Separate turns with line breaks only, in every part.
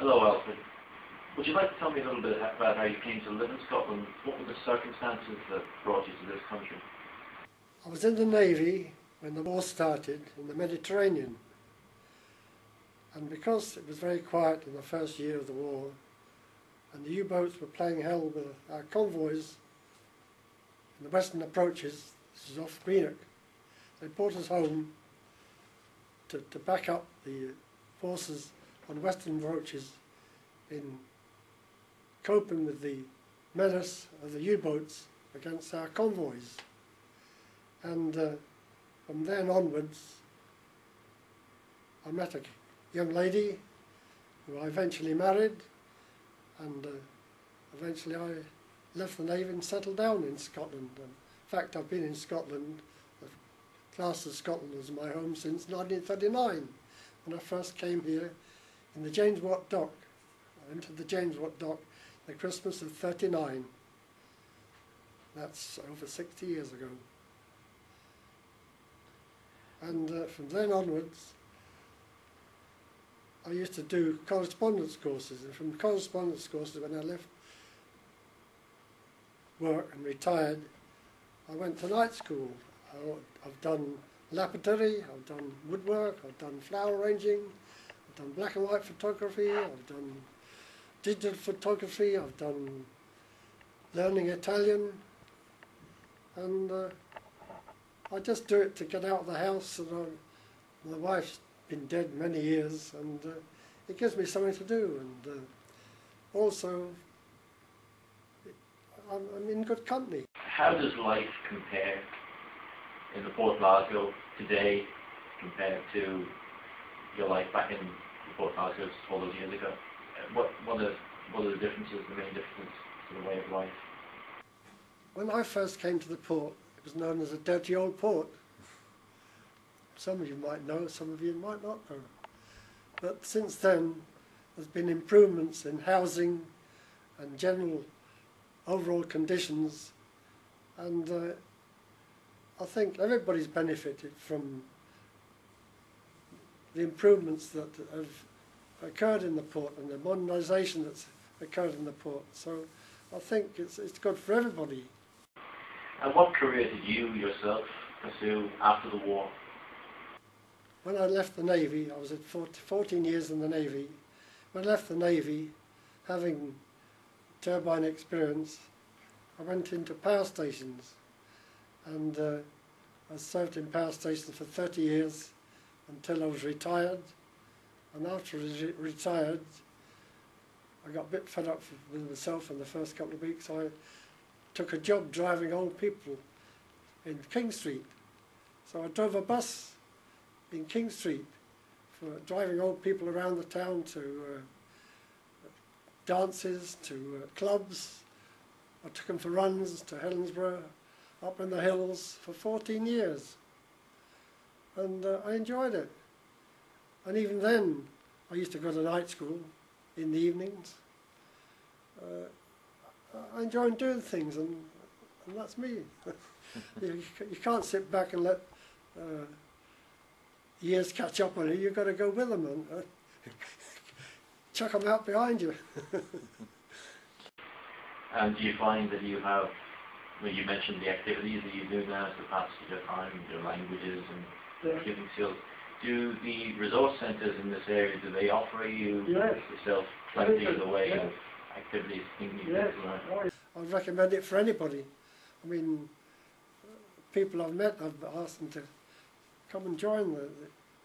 Hello, Alfred. Would you like to tell me a little bit about how you came to live in Scotland? What were the circumstances that brought you to this country?
I was in the Navy when the war started in the Mediterranean, and because it was very quiet in the first year of the war and the U-boats were playing hell with our convoys in the western approaches, this is off Greenock, they brought us home to back up the forces on western approaches in coping with the menace of the U-boats against our convoys. And from then onwards, I met a young lady who I eventually married, and eventually I left the Navy and settled down in Scotland. And in fact, I've been in Scotland, classed as Scotland as my home since 1939, when I first came here in the James Watt Dock. I entered the James Watt Dock the Christmas of '39. That's over 60 years ago. And from then onwards, I used to do correspondence courses, and from correspondence courses, when I left work and retired, I went to night school. I've done lapidary, I've done woodwork, I've done flower arranging, I've done black and white photography, I've done digital photography, I've done learning Italian, and I just do it to get out of the house. And my wife's been dead many years, and it gives me something to do, and also I'm in good company.
How does life compare in the Port of Glasgow today compared to your life back in the Port of Glasgow all those years ago? What are the differences, the main differences to the way of life?
When I first came to the port, it was known as a dirty old port. Some of you might know, some of you might not know. But since then, there's been improvements in housing and general overall conditions, and I think everybody's benefited from the improvements that have occurred in the port and the modernisation that's occurred in the port. So I think it's good for everybody.
And what career did you yourself pursue after the war?
When I left the Navy, I was at 14 years in the Navy. When I left the Navy, having turbine experience, I went into power stations, and I served in power stations for 30 years until I was retired. And after I was retired, I got a bit fed up with myself in the first couple of weeks. I took a job driving old people in King Street. So I drove a bus in King Street for driving old people around the town to dances, to clubs. I took them for runs to Helensburgh, up in the hills for 14 years. And I enjoyed it. And even then, I used to go to night school in the evenings. I enjoy doing things, and that's me. You can't sit back and let years catch up on you. You've got to go with them and chuck them out behind you.
And do you find that you have, well, you mentioned the activities that you do now to pass your time, your languages and giving skills. Do the resource centres in this area, do they offer you yourself plenty of the way of activities, things you can learn?
I'd recommend it for anybody. I mean, people I've met, I've asked them to come and join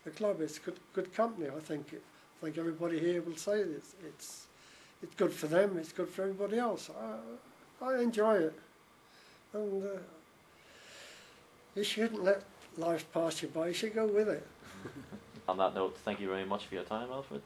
the club. It's good company. I think everybody here will say it's good for them. It's good for everybody else. I enjoy it, and you shouldn't let life pass you by. You should go with it.
On that note, thank you very much for your time, Alfred.